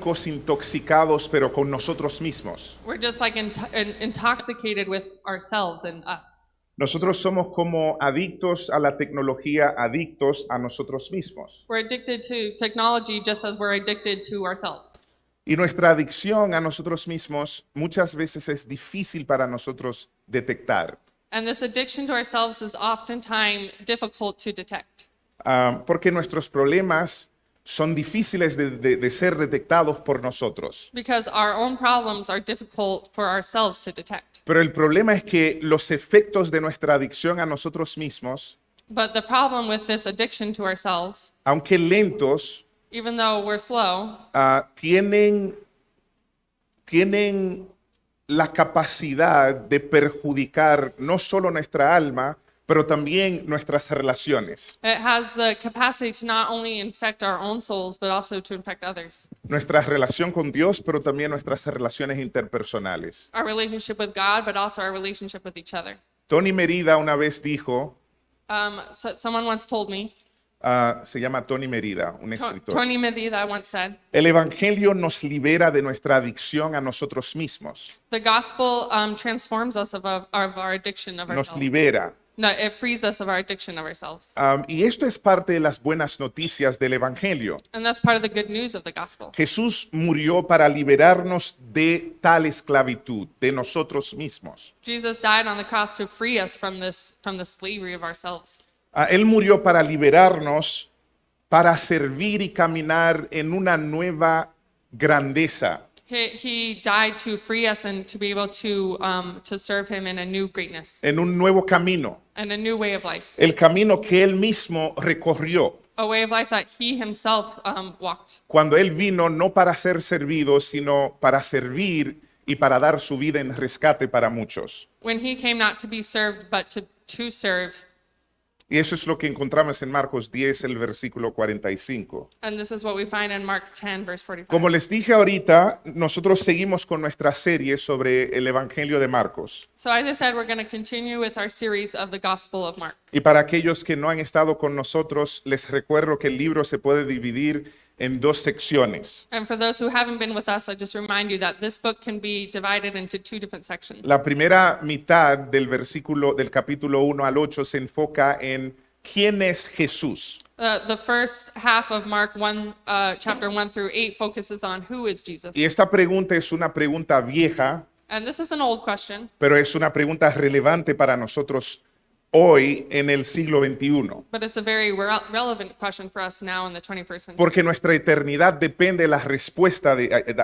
alcohólicos intoxicados, pero con nosotros mismos. We're just like intoxicated with ourselves and us. Nosotros somos como adictos a la tecnología, adictos a nosotros mismos. We're addicted to technology just as we're addicted to ourselves. Y nuestra adicción a nosotros mismos muchas veces es difícil para nosotros detectar. And this addiction to ourselves is oftentimes difficult to detect. Porque nuestros problemas son difíciles de ser detectados por nosotros. Because our own problems are difficult for ourselves to detect. Pero el problema es que los efectos de nuestra adicción a nosotros mismos, But the problem with this addiction to ourselves, aunque lentos, even though we're slow, tienen la capacidad de perjudicar no solo nuestra alma, pero también nuestras relaciones. it has the capacity to not only infect our own souls, but also to infect others. Nuestra relación con Dios, pero también nuestras relaciones interpersonales. Our relationship with God, but also our relationship with each other. Tony Merida una vez dijo, Someone once told me, se llama Tony Merida, un escritor. Tony Medida once said, El Evangelio nos libera de nuestra adicción a nosotros mismos. the gospel transforms us of our addiction of Nos ourselves. libera. No, it frees us of our addiction of ourselves. Y esto es parte de las buenas noticias del Evangelio. And that's part of the good news of the gospel. Jesús murió para liberarnos de tal esclavitud, de nosotros mismos. Jesus died on the cross to free us from the slavery of ourselves. Él murió para liberarnos, para servir y caminar en una nueva grandeza. He died to free us and to be able to serve him in a new greatness En un nuevo camino, and a new way of life. el camino que él mismo recorrió. A way of life that he himself walked. Cuando él vino no para ser servido, sino para servir y para dar su vida en rescate para muchos. When he came not to be served, but to serve. Y eso es lo que encontramos en Marcos 10, el versículo 45. And this is what we find in Mark 10, verse 45. Como les dije ahorita, nosotros seguimos con nuestra serie sobre el Evangelio de Marcos. So as I said, we're going to continue with our series of the Gospel of Mark. Y para aquellos que no han estado con nosotros, les recuerdo que el libro se puede dividir en dos secciones. And for those who haven't been with us, I just remind you that this book can be divided into two different sections. La primera mitad del capítulo 1 al 8 se enfoca en quién es Jesús. The first half of Mark 1, chapter 1 through 8 focuses on who is Jesus. Y esta pregunta es una pregunta vieja, And this is an old question, pero es una pregunta relevante para nosotros hoy en el siglo XXI. but it's a very relevant question for us now in the 21st century. Porque nuestra eternidad depende de la respuesta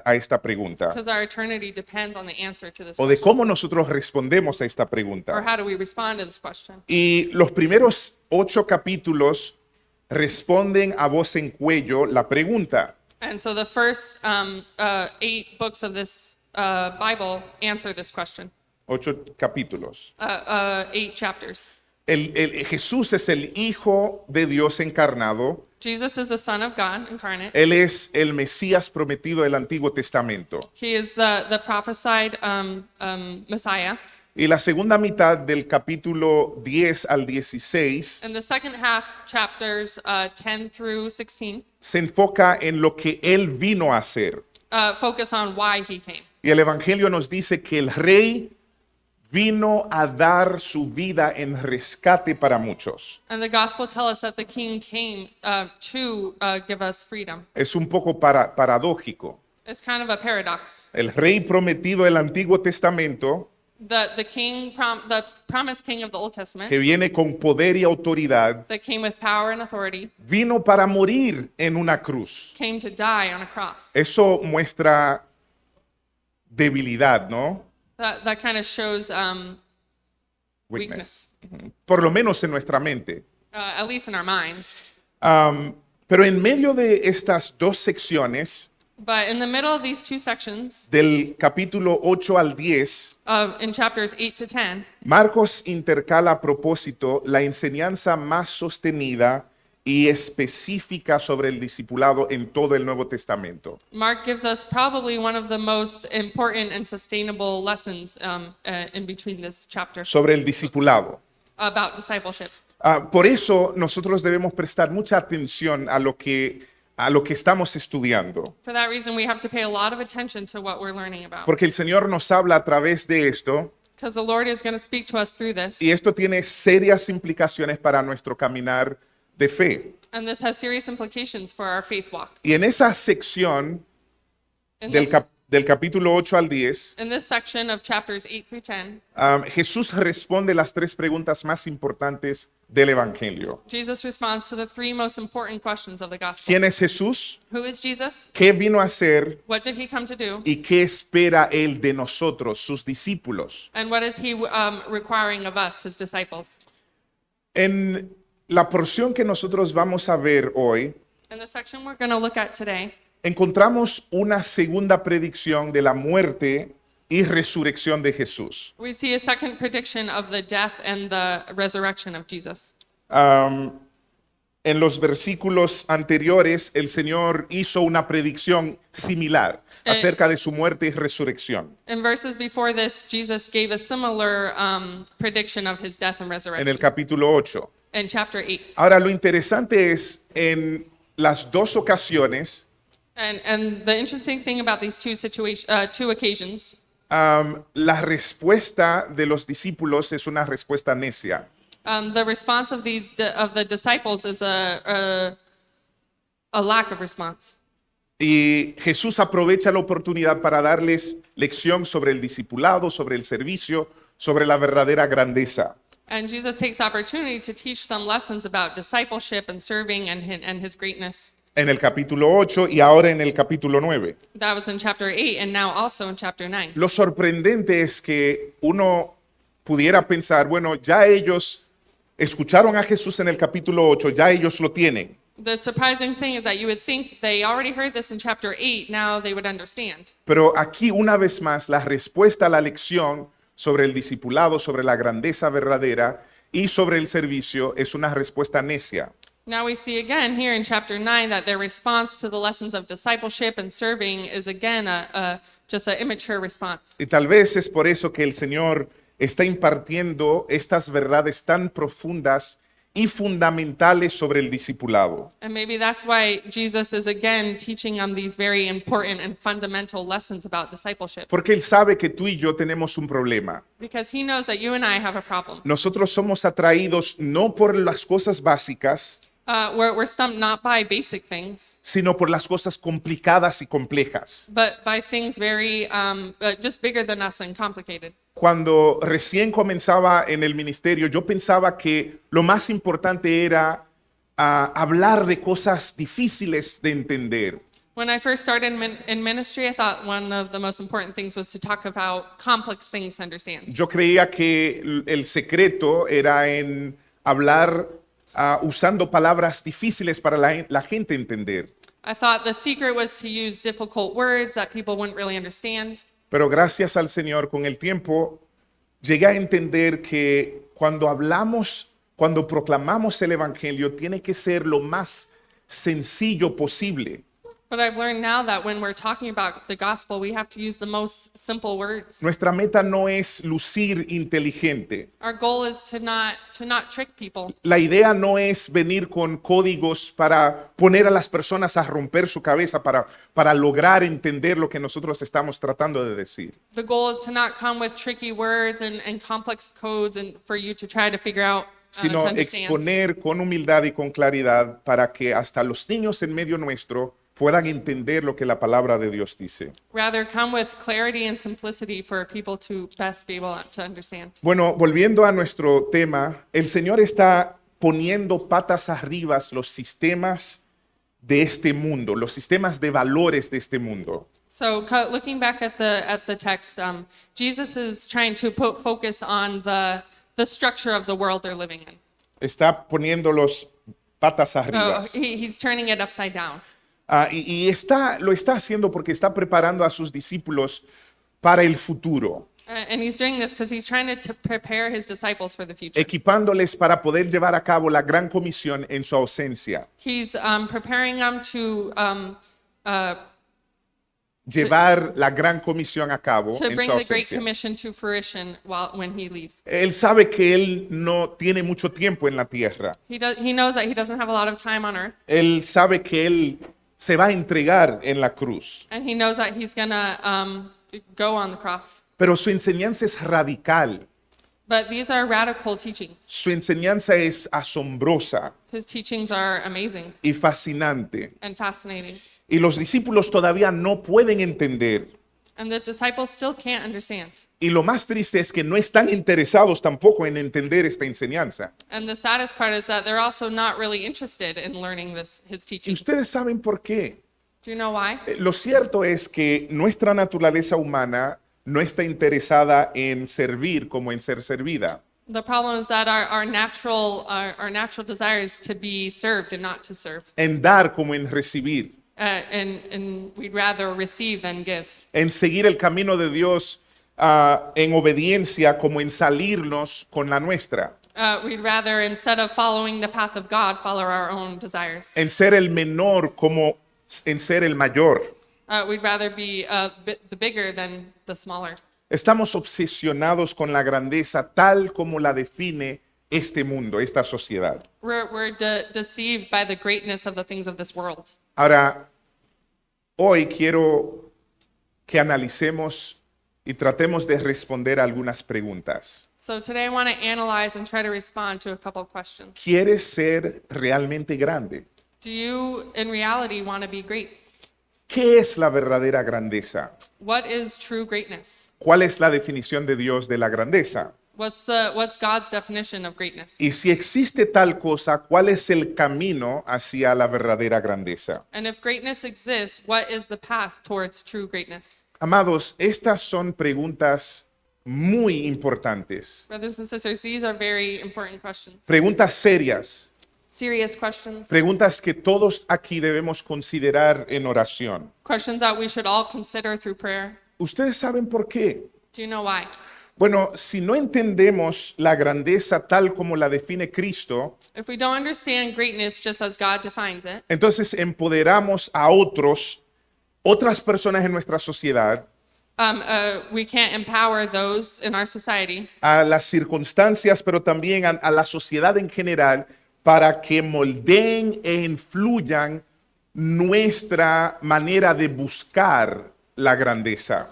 a esta pregunta. Because our eternity depends on the answer to this O de question. cómo nosotros respondemos a esta Or pregunta. how do we respond to this question? Y los primeros 8 capítulos responden a voz en cuello la pregunta. And so the first 8 books of this Bible answer this question. 8 capítulos. 8 chapters. Jesús es el Hijo de Dios encarnado. Jesus is the Son of God incarnate. Él es el Mesías prometido del Antiguo Testamento. He is the prophesied Messiah. Y la segunda mitad del capítulo 10 al 16 And the second half, chapters 10 through 16, se enfoca en lo que Él vino a hacer. focus on why he came. Y el Evangelio nos dice que el Rey vino a dar su vida en rescate para muchos. And the gospel tells us that the king came to give us freedom. Es un poco paradójico. It's kind of a paradox. El Rey prometido del Antiguo Testamento, The king, the promised king of the Old Testament, que viene con poder y autoridad, that came with power and authority, vino para morir en una cruz. came to die on a cross. Eso muestra debilidad, ¿no? That kind of shows weakness, Por lo menos en nuestra mente. at least in our minds. Pero en medio de estas dos secciones, But in the middle of these two sections, del capítulo 8 al 10, in chapters 8 to 10, Marcos intercala a propósito la enseñanza más sostenida y específica sobre el discipulado en todo el Nuevo Testamento. Mark gives us probably one of the most important and sustainable lessons in between this chapter Sobre el discipulado. about discipleship. Por eso nosotros debemos prestar mucha atención a lo que a lo que estamos estudiando. For that reason, we have to pay a lot of attention to what we're learning about. Porque el Señor nos habla a través de esto Because the Lord is going to speak to us through this. y esto tiene serias implicaciones para nuestro caminar de fe. And this has serious implications for our faith walk. Y en esa sección In del, this, del capítulo 8 al 10, in this section of chapters 8 through 10, Jesús responde las tres preguntas más importantes del Evangelio. Jesus responds to the three most important questions of the gospel. ¿Quién es Jesús? Who is Jesus? ¿Qué vino a hacer? What did he come to do? ¿Y qué espera Él de nosotros, sus discípulos? And what is he requiring of us, his disciples? En la porción que nosotros vamos a ver hoy, In the section we're going to look at today, encontramos una segunda predicción de la muerte y resurrección de Jesús. we see a second prediction of the death and the resurrection of Jesus. En los versículos anteriores, el Señor hizo una predicción similar acerca de su muerte y resurrección. In verses before this, Jesus gave a similar prediction of his death and En el resurrection capítulo 8. in chapter 8. Ahora, lo interesante es, en las dos ocasiones, And the interesting thing about these two occasions, la respuesta de los discípulos es una respuesta necia. the response of the disciples is a lack of response. Y Jesús aprovecha la oportunidad para darles lección sobre el discipulado, sobre el servicio, sobre la verdadera grandeza. And Jesus takes opportunity to teach them lessons about discipleship and serving and his greatness. En el capítulo 8 y ahora en el capítulo 9. That was in chapter 8 and now also in chapter 9. Lo sorprendente es que uno pudiera pensar, bueno, ya ellos escucharon a Jesús en el capítulo 8, ya ellos lo tienen. The surprising thing is that you would think they already heard this in chapter 8, now they would understand. Pero aquí una vez más la respuesta a la lección sobre el discipulado, sobre la grandeza verdadera y sobre el servicio es una respuesta necia. Now we see again here in chapter 9 that their response to the lessons of discipleship and serving is again just an immature response. Y tal vez es por eso que el Señor está impartiendo estas verdades tan profundas y fundamentales sobre el discipulado. And maybe that's why Jesus is again teaching them these very important and fundamental lessons about discipleship. Porque Él sabe que tú y yo tenemos un problema. Because he knows that you and I have a problem. Nosotros somos atraídos no por las cosas básicas, We're stumped not by basic things, sino por las cosas complicadas y complejas. but by things very just bigger than us and complicated. Cuando recién comenzaba en el ministerio, yo pensaba que lo más importante era hablar de cosas difíciles de entender. When I first started in ministry, I thought one of the most important things was to talk about complex things to understand. Yo creía que el secreto era en hablar usando palabras difíciles para la gente entender. I thought the secret was to use difficult words that people wouldn't really understand. Pero gracias al Señor, con el tiempo, llegué a entender que cuando hablamos, cuando proclamamos el Evangelio, tiene que ser lo más sencillo posible. But I've learned now that when we're talking about the gospel, we have to use the most simple words. Nuestra meta no es lucir inteligente. Our goal is to not trick people. La idea no es venir con códigos para poner a las personas a romper su cabeza para lograr entender lo que nosotros estamos tratando de decir. The goal is to not come with tricky words and complex codes and for you to try to figure out to Sino understand. exponer con humildad y con claridad para que hasta los niños en medio nuestro puedan entender lo que la palabra de Dios dice. Rather, come with clarity and simplicity for people to best be able to understand. Bueno, volviendo a nuestro tema, el Señor está poniendo patas arriba los sistemas de este mundo, los sistemas de valores de este mundo. So, looking back at the text, Jesus is trying to put focus on the structure of the world they're living in. Está poniéndolos patas arriba. He's turning it upside down. Y lo está haciendo porque está preparando a sus discípulos para el futuro, And he's doing this because he's trying to prepare his disciples for the future. equipándoles para poder llevar a cabo la gran comisión en su ausencia. He's preparing them to Llevar la gran comisión a cabo en bring su the Great ausencia. Commission to fruition when he leaves. Él sabe que él no tiene mucho tiempo en la tierra. He knows that he doesn't have a lot of time on earth. Él sabe que él se va a entregar en la cruz. And he knows that he's going to go on the cross. Pero su enseñanza es radical. But these are radical teachings. Su enseñanza es asombrosa His teachings are amazing y fascinante. and fascinating. Y los discípulos todavía no pueden entender. And the disciples still can't understand. Y lo más triste es que no están interesados tampoco en entender esta enseñanza. And the saddest part is that they're also not really interested in learning his Y teachings. ustedes saben por qué. Do you know why? Lo cierto es que nuestra naturaleza humana no está interesada en servir como en ser servida. The problem is that our natural desire is to be served and not to serve. En dar como en recibir. And we'd rather receive than give. En seguir el camino de Dios en obediencia como en salirnos con la nuestra. We'd rather, instead of following the path of God, follow our own desires. En ser el menor como en ser el mayor. We'd rather be the bigger than the smaller. Estamos obsesionados con la grandeza tal como la define este mundo, esta sociedad. We're deceived by the greatness of the things of this world. Ahora, hoy quiero que analicemos y tratemos de responder a algunas preguntas. So today I want to analyze and try to respond to a couple of questions. ¿Quieres ser realmente grande? Do you, in reality, want to be great? ¿Qué es la verdadera grandeza? What is true greatness? ¿Cuál es la definición de Dios de la grandeza? What's God's definition of greatness? Y si existe tal cosa, ¿cuál es el camino hacia la verdadera grandeza? And if greatness exists, what is the path towards true greatness? Amados, estas son preguntas muy importantes, Brothers and sisters, these are very important questions. preguntas serias, Serious questions. preguntas que todos aquí debemos considerar en oración. Questions that we should all consider through prayer. ¿Ustedes saben por qué? Do you know why? Bueno, si no entendemos la grandeza tal como la define Cristo, If we don't understand greatness just as God defines it, entonces empoderamos a otras personas en nuestra sociedad, we can't empower those in our society, a las circunstancias, pero también a la sociedad en general, para que moldeen e influyan nuestra manera de buscar la grandeza.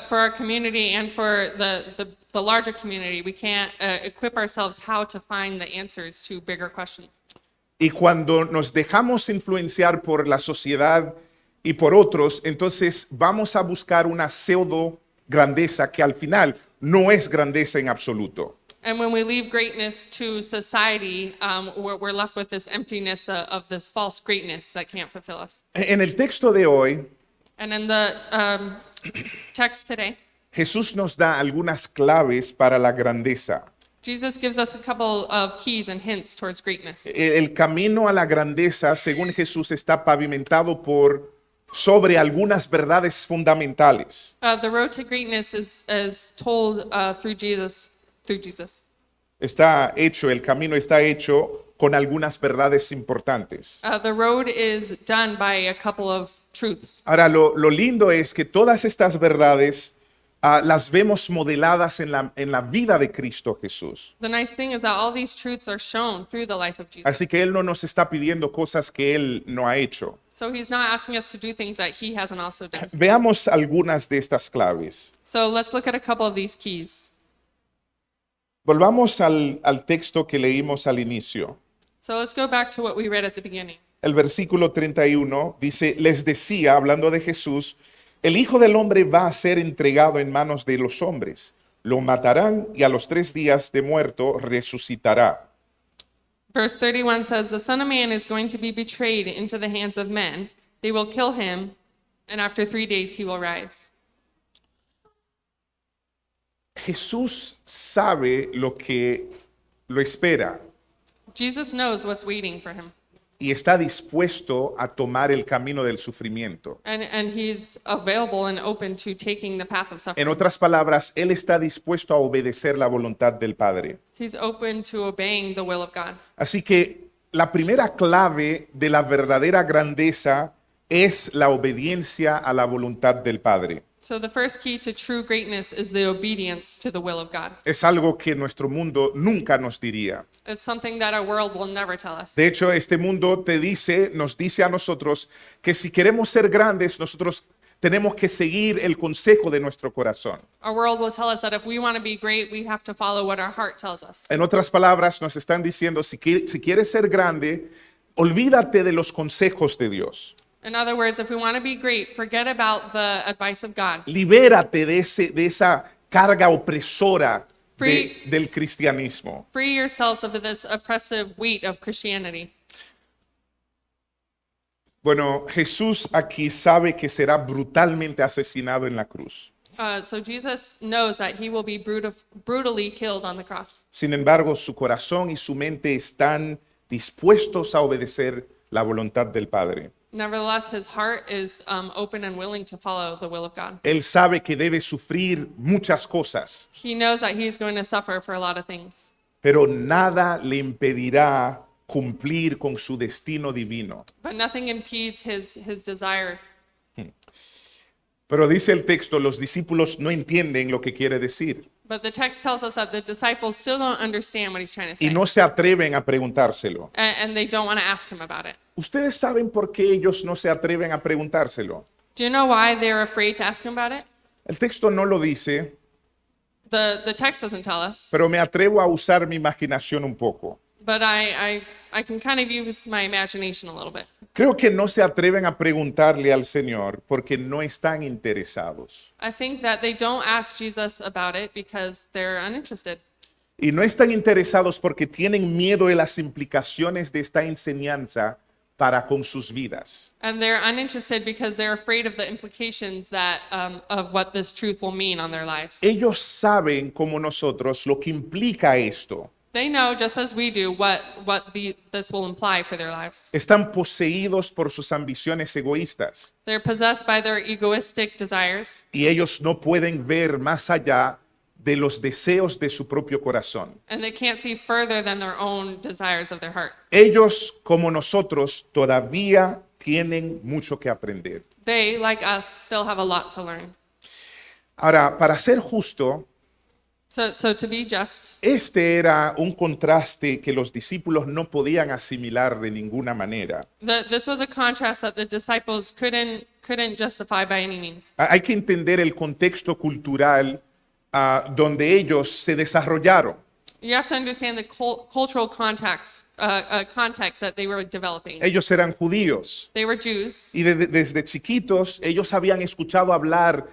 for our community and for the larger community. We can't equip ourselves how to find the answers to bigger questions. Y cuando nos dejamos influenciar por la sociedad y por otros, entonces vamos a buscar una pseudo grandeza que al final no es grandeza en absoluto. And when we leave greatness to society, we're left with this emptiness of this false greatness that can't fulfill us. En el texto de hoy, And in the text today, Jesús nos da algunas claves para la grandeza. Jesus gives us a couple of keys and hints towards greatness. El camino a la grandeza, según Jesús, está pavimentado sobre algunas verdades fundamentales. The road to greatness is told through Jesus. El camino está hecho con algunas verdades importantes. The road is done by a couple of truths. Ahora, lo lindo es que todas estas verdades las vemos modeladas en la vida de Cristo Jesús. The nice thing is that all these truths are shown through the life of Jesus. Así que Él no nos está pidiendo cosas que Él no ha hecho. So he's not asking us to do things that he hasn't also done. Veamos algunas de estas claves. So let's look at a couple of these keys. Volvamos al texto que leímos al inicio. So let's go back to what we read at the beginning. El versículo 31 dice, les decía, hablando de Jesús, el Hijo del Hombre va a ser entregado en manos de los hombres. Lo matarán y a los 3 días de muerto resucitará. Verse 31 says, the Son of Man is going to be betrayed into the hands of men. They will kill him, and after 3 days he will rise. Jesús sabe lo que lo espera Jesus knows what's waiting for him. y está dispuesto a tomar el camino del sufrimiento. And he's available and open to taking the path of En suffering. otras palabras, Él está dispuesto a obedecer la voluntad del Padre. He's open to obeying the will of God. Así que la primera clave de la verdadera grandeza es la obediencia a la voluntad del Padre. So the first key to true greatness is the obedience to the will of God. Es algo que nuestro mundo nunca nos diría. It's something that our world will never tell us. De hecho, este mundo nos dice a nosotros que si queremos ser grandes, nosotros tenemos que seguir el consejo de nuestro corazón. Our world will tell us that if we want to be great, we have to follow what our heart tells us. En otras palabras, nos están diciendo, si quieres ser grande, olvídate de los consejos de Dios. In other words, if we want to be great, forget about the advice of God. Libérate de esa carga opresora Free- del cristianismo. Free yourselves of this oppressive weight of Christianity. Bueno, Jesús aquí sabe que será brutalmente asesinado en la cruz. So Jesus knows that he will be brutally killed on the cross. Sin embargo, su corazón y su mente están dispuestos a obedecer la voluntad del Padre. Nevertheless, his heart is open and willing to follow the will of God. Él sabe que debe sufrir muchas cosas, He knows that he's going to suffer for a lot of things. pero nada le impedirá cumplir con su destino divino. But nothing impedes his desire. Pero dice el texto, los discípulos no entienden lo que quiere decir But the text tells us that the disciples still don't understand what he's trying to say. y no se atreven a preguntárselo. And they don't want to ask him about it. ¿Ustedes saben por qué ellos no se atreven a preguntárselo? Do you know why they're afraid to ask him about it? El texto no lo dice, The text doesn't tell us. pero me atrevo a usar mi imaginación un poco. But I can kind of use my imagination a little bit. Creo que no se atreven a preguntarle al Señor porque no están interesados. I think that they don't ask Jesus about it because they're uninterested. Y no están interesados porque tienen miedo de las implicaciones de esta enseñanza para con sus vidas. And they're uninterested because they're afraid of the implications that of what this truth will mean on their lives. Ellos saben, como nosotros, lo que implica esto. They know, just as we do, what this will imply for their lives. Están poseídos por sus ambiciones egoístas They're possessed by their egoistic desires, y ellos no pueden ver más allá de los deseos de su propio corazón. and they can't see further than their own desires of their heart. Ellos, como nosotros, todavía tienen mucho que aprender. They, like us, still have a lot to learn. Ahora, para ser justo, So to be just, este era un contraste que los discípulos no podían asimilar de ninguna manera. this was a contrast that the disciples couldn't justify by any means. Hay que entender el contexto cultural donde ellos se desarrollaron. You have to understand the cultural context that they were developing. Ellos eran judíos They were Jews, y desde chiquitos ellos habían escuchado hablar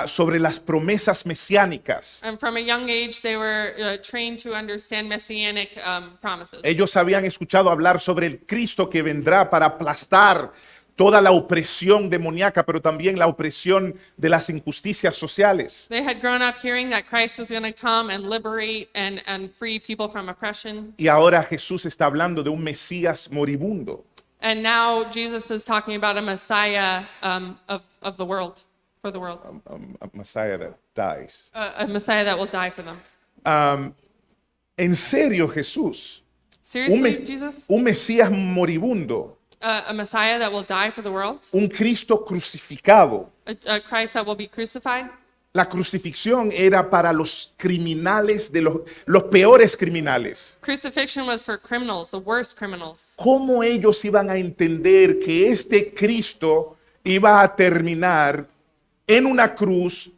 sobre las promesas mesiánicas. and from a young age, they were trained to understand messianic promises. Ellos habían escuchado hablar sobre el Cristo que vendrá para aplastar toda la opresión demoníaca, pero también la opresión de las injusticias sociales. They had grown up hearing that Christ was going to come and liberate and free people from oppression. Y ahora Jesús está hablando de un Mesías moribundo. And now Jesus is talking about a Messiah of the world, for the world. A Messiah that dies. A Messiah that will die for them. En serio, Jesús. Seriously, Jesus? Un Mesías moribundo. A Messiah that will die for the world? Un Cristo crucificado. A Christ that will be crucified? La crucifixión era para los criminales, de los peores criminales. Crucifixion was for criminals, the worst criminals. ¿Cómo ellos iban a entender que este Cristo iba a terminar en una cruz,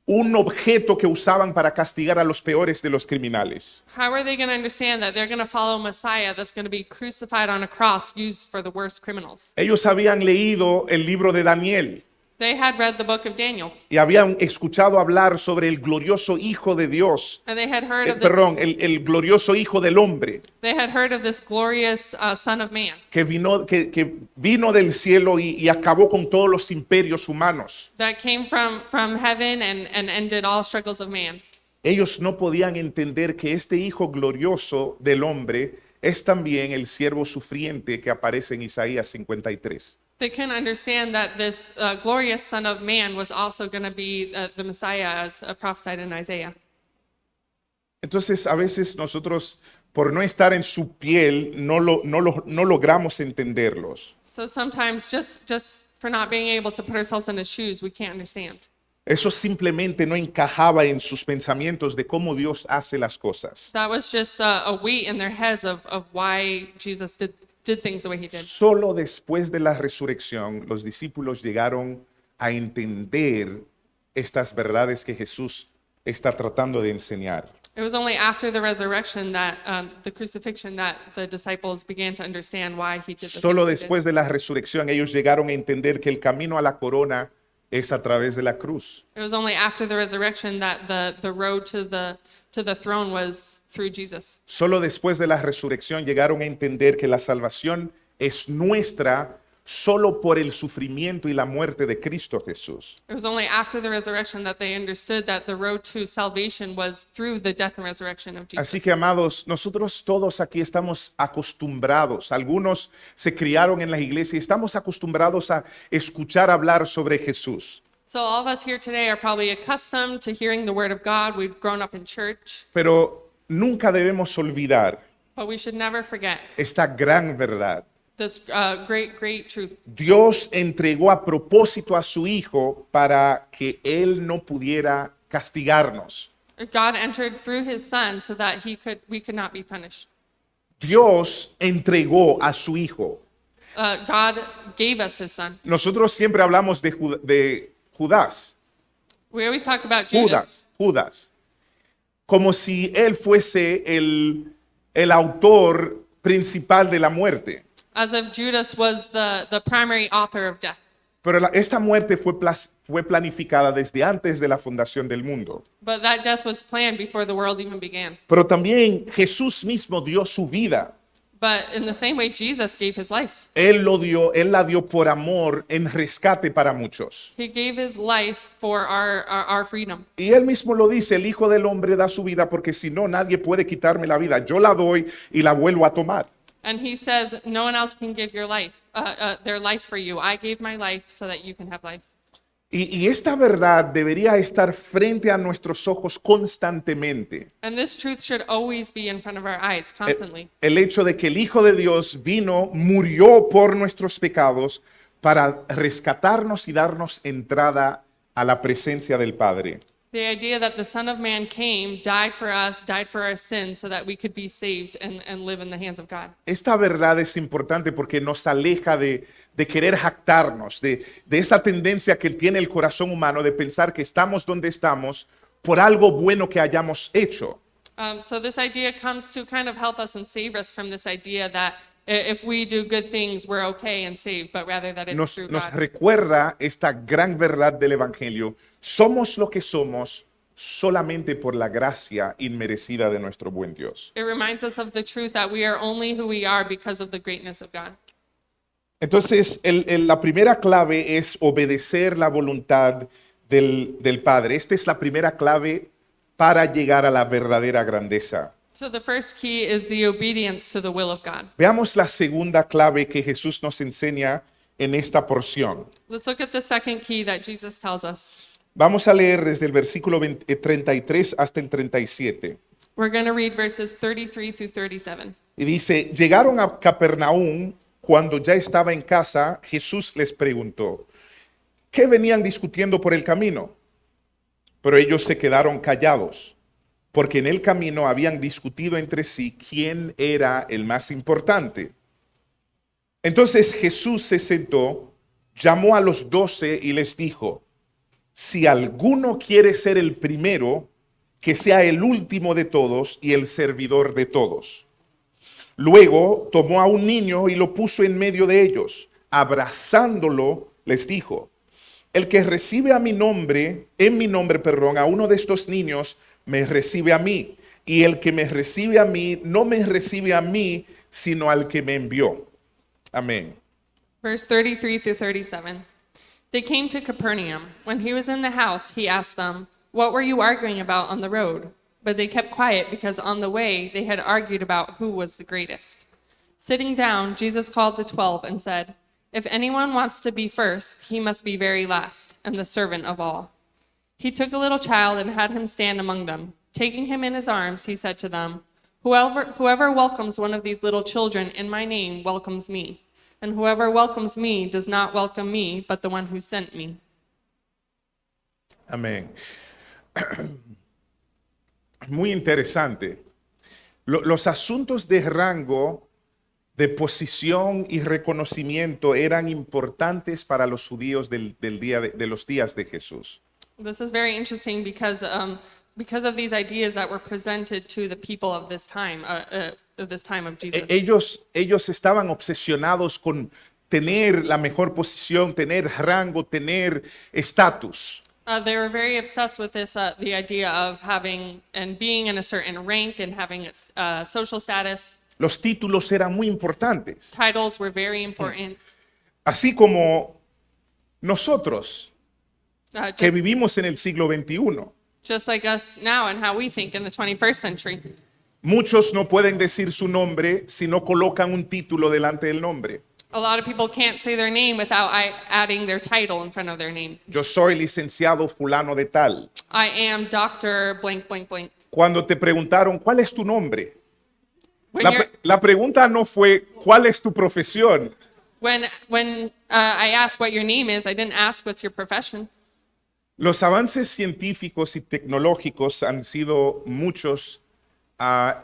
un objeto que usaban para castigar a los peores de los criminales? How are they going to understand that they're going to follow Messiah that's going to be crucified on a cross used for the worst criminals? Ellos habían leído el libro de Daniel They had read the book of Daniel, y habían escuchado hablar sobre el glorioso Hijo de Dios, and they had heard of this, el glorioso Hijo del Hombre they had heard of this glorious Son of Man que vino del cielo y acabó con todos los imperios humanos. that came from heaven and ended all struggles of man. Ellos no podían entender que este Hijo glorioso del hombre es también el siervo sufriente que aparece en Isaías 53. They couldn't understand that this glorious Son of Man was also going to be the Messiah as prophesied in Isaiah. Entonces, a veces nosotros por no estar en su piel, no logramos entenderlos. So sometimes just for not being able to put ourselves in his shoes, we can't understand. Eso simplemente no encajaba en sus pensamientos de cómo Dios hace las cosas. That was just a weight in their heads of why Jesus did things the way he did. Solo después de la resurrección, los discípulos llegaron a entender estas verdades que Jesús está tratando de enseñar. It was only after the resurrection that the crucifixion that the disciples began to understand why he did the Solo things he did. después de la resurrección, ellos llegaron a entender que el camino a la corona es a través de la cruz. It was only after the resurrection that the road to the throne was through Jesus. Solo después de la resurrección llegaron a entender que la salvación es nuestra solo por el sufrimiento y la muerte de Cristo Jesús. It was only after the resurrection that they understood that the road to salvation was through the death and resurrection of Jesus. Así que, amados, nosotros todos aquí estamos acostumbrados, algunos se criaron en la iglesia y estamos acostumbrados a escuchar hablar sobre Jesús. So all of us here today are probably accustomed to hearing the word of God. We've grown up in church, Pero nunca debemos olvidar but we should never forget esta gran verdad. this great truth. Dios entregó a propósito a su Hijo para que Él no pudiera castigarnos. God entered through his son so that we could not be punished. Dios entregó a su Hijo. God gave us his son. Nosotros siempre hablamos de Judas, We always talk about Judas. Judas, como si él fuese el autor principal de la muerte. As if Judas was the primary author of death. Pero esta muerte fue planificada desde antes de la fundación del mundo. But that death was planned before the world even began. Pero también Jesús mismo dio su vida. But in the same way, Jesus gave his life. Él la dio por amor en rescate para muchos. He gave his life for our freedom. Y él mismo lo dice, el Hijo del Hombre da su vida porque si no, nadie puede quitarme la vida. Yo la doy y la vuelvo a tomar. And he says, no one else can give their life for you. I gave my life so that you can have life. Y esta verdad debería estar frente a nuestros ojos constantemente. And this truth should always be in front of our eyes, constantly. El hecho de que el Hijo de Dios vino, murió por nuestros pecados para rescatarnos y darnos entrada a la presencia del Padre. The idea that the Son of Man came, died for us, died for our sins, so that we could be saved and live in the hands of God. Esta verdad es importante porque nos aleja de querer jactarnos, de esa tendencia que tiene el corazón humano de pensar que estamos donde estamos por algo bueno que hayamos hecho. So this idea comes to kind of help us and save us from this idea that if we do good things, we're okay and saved, but rather that it's through Nos God. recuerda esta gran verdad del Evangelio. Somos lo que somos solamente por la gracia inmerecida de nuestro buen Dios. It reminds us of the truth that we are only who we are because of the greatness of God. Entonces, la primera clave es obedecer la voluntad del Padre. Esta es la primera clave para llegar a la verdadera grandeza. So the first key is the obedience to the will of God. Veamos la segunda clave que Jesús nos enseña en esta porción. Let's look at the second key that Jesus tells us. Vamos a leer desde el versículo 33 hasta el 37. We're going to read verses 33 through 37. Y dice, llegaron a Capernaum. Cuando ya estaba en casa, Jesús les preguntó, ¿qué venían discutiendo por el camino? Pero ellos se quedaron callados, porque en el camino habían discutido entre sí quién era el más importante. Entonces Jesús se sentó, llamó a los 12 y les dijo, si alguno quiere ser el primero, que sea el último de todos y el servidor de todos. Luego tomó a un niño y lo puso en medio de ellos. Abrazándolo, les dijo, el que recibe en mi nombre, a uno de estos niños, me recibe a mí. Y el que me recibe a mí, no me recibe a mí, sino al que me envió. Amén. Verse 33 through 37. They came to Capernaum. When he was in the house, he asked them, what were you arguing about on the road? But they kept quiet because on the way they had argued about who was the greatest. Sitting down, Jesus called the 12 and said, if anyone wants to be first, he must be very last and the servant of all. He took a little child and had him stand among them. Taking him in his arms, he said to them, Whoever welcomes one of these little children in my name welcomes me. And whoever welcomes me does not welcome me, but the one who sent me. Amén. Muy interesante. Los asuntos de rango, de posición y reconocimiento eran importantes para los judíos de los días de Jesús. This is very interesting because of these ideas that were presented to the people of this time of Jesus. Ellos estaban obsesionados con tener la mejor posición, tener rango, tener estatus. They were very obsessed with this, the idea of having and being in a certain rank and having a social status. Los títulos eran muy importantes. Titles were very important. Así como nosotros, que Just, vivimos en el siglo XXI. just like us now and how we think in the 21st century. Muchos no pueden decir su nombre si no colocan un título delante del nombre. A lot of people can't say their name without adding their title in front of their name. Yo soy licenciado fulano de tal. I am Dr. blank, blank, blank. Cuando te preguntaron, ¿cuál es tu nombre? When La pregunta no fue, ¿cuál es tu profesión? I asked what your name is, I didn't ask what's your profession. Los avances científicos y tecnológicos han sido muchos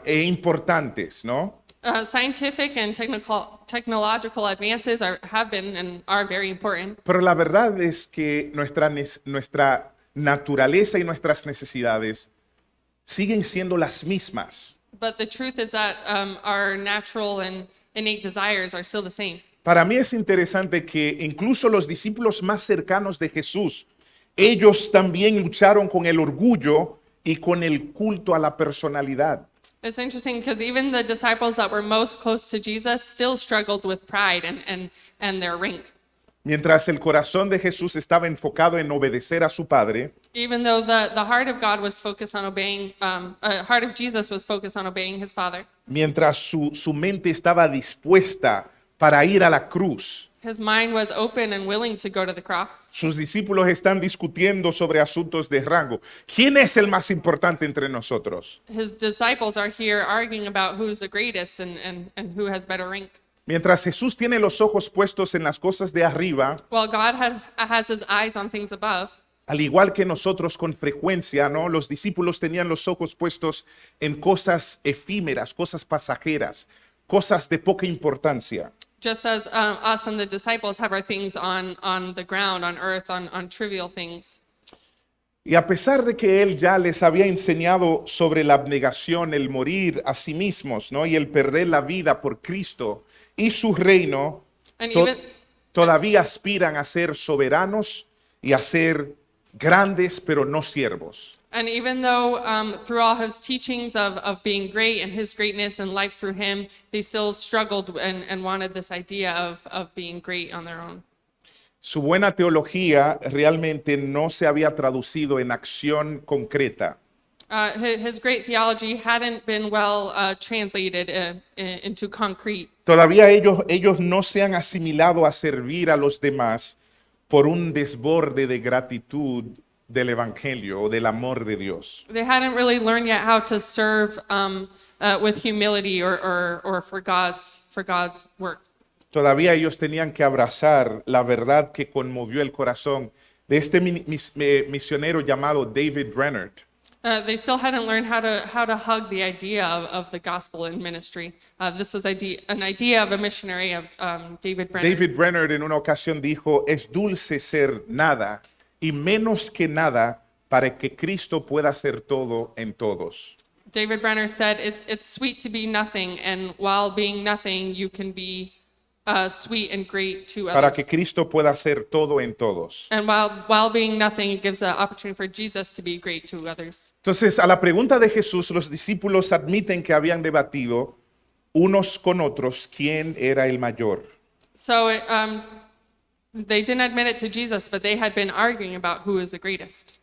e importantes, ¿no? Scientific and technological advances have been and are very important. Pero la verdad es que nuestra naturaleza y nuestras necesidades siguen siendo las mismas. But the truth is that our natural and innate desires are still the same. Para mí es interesante que incluso los discípulos más cercanos de Jesús, ellos también lucharon con el orgullo y con el culto a la personalidad. It's interesting because even the disciples that were most close to Jesus still struggled with pride and their rank. Mientras el corazón de Jesús estaba enfocado en obedecer a su Padre, Even though the heart of God was focused on obeying, heart of Jesus was focused on obeying his Father. mientras su mente estaba dispuesta para ir a la cruz, His mind was open and willing to go to the cross. sus discípulos están discutiendo sobre asuntos de rango. ¿Quién es el más importante entre nosotros? His disciples are here arguing about who's the greatest and who has better rank. Mientras Jesús tiene los ojos puestos en las cosas de arriba, While God has his eyes on things above, al igual que nosotros con frecuencia, ¿no? Los discípulos tenían los ojos puestos en cosas efímeras, cosas pasajeras, cosas de poca importancia. just as us and the disciples have our things on the ground, on earth, on trivial things. Y a pesar de que él ya les había enseñado sobre la abnegación, el morir a sí mismos, ¿no? Y el perder la vida por Cristo y su reino, And to- even todavía aspiran a ser soberanos y a ser grandes, pero no siervos. And even though through all his teachings of being great and his greatness and life through him, they still struggled and wanted this idea of being great on their own. Su buena teología realmente no se había traducido en acción concreta. His great theology hadn't been well translated into concrete. Todavía ellos no se han asimilado a servir a los demás por un desborde de gratitud del Evangelio o del amor de Dios. They hadn't really learned yet how to serve with humility or for God's work. Todavía ellos tenían que abrazar la verdad que conmovió el corazón de este misionero llamado David Brainerd. They still hadn't learned how to hug the idea of the gospel in ministry. This was an idea of a missionary of David Brenner. David Brainerd en una ocasión dijo, es dulce ser nada y menos que nada para que Cristo pueda ser todo en todos. David Brenner said, it's sweet to be nothing, and while being nothing, you can be sweet and great to Para que others. Cristo pueda ser todo en todos. And while being nothing, it gives the opportunity for Jesus to be great to others. Entonces, a la pregunta de Jesús, los discípulos admiten que habían debatido unos con otros quién era el mayor. So they didn't admit it to Jesus, but they had been arguing about who is the greatest.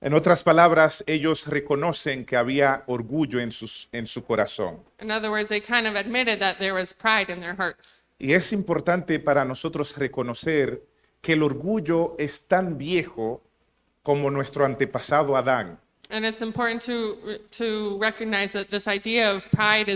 En otras palabras, ellos reconocen que había orgullo en su corazón. In other words, they kind of admitted that there was pride in their hearts. Y es importante para nosotros reconocer que el orgullo es tan viejo como nuestro antepasado Adán. And it's important to recognize that this idea of pride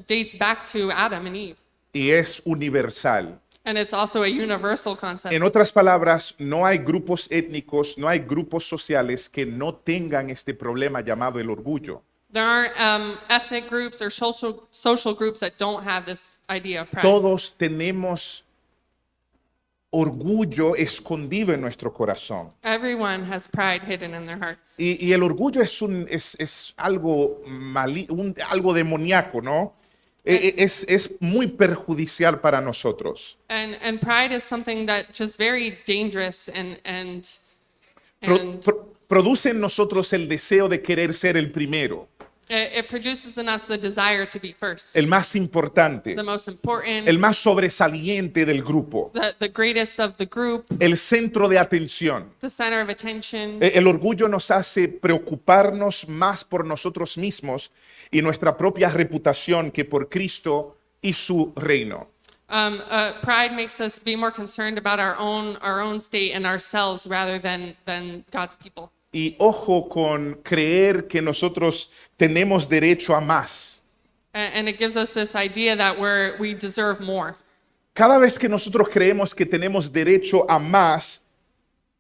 dates back to Adam and Eve. y es universal. And it's also a universal concept. En otras palabras, no hay grupos étnicos, no hay grupos sociales que no tengan este problema llamado el orgullo. There aren't ethnic groups or social groups that don't have this idea of pride. Todos tenemos orgullo escondido en nuestro corazón. Everyone has pride hidden in their hearts. Y el orgullo es algo, algo demoníaco, ¿no? Es muy perjudicial para nosotros. And pride is something that just very dangerous and Produce en nosotros el deseo de querer ser el primero, it produces in us the desire to be first, el más importante, the most important, el más sobresaliente del grupo, the greatest of the group, el centro de atención. the center of attention. El orgullo nos hace preocuparnos más por nosotros mismos y nuestra propia reputación que por Cristo y su reino. Pride makes us be more concerned about our own state and ourselves rather than God's people. Y ojo con creer que nosotros tenemos derecho a más. And it gives us this idea that we deserve more. Cada vez que nosotros creemos que tenemos derecho a más,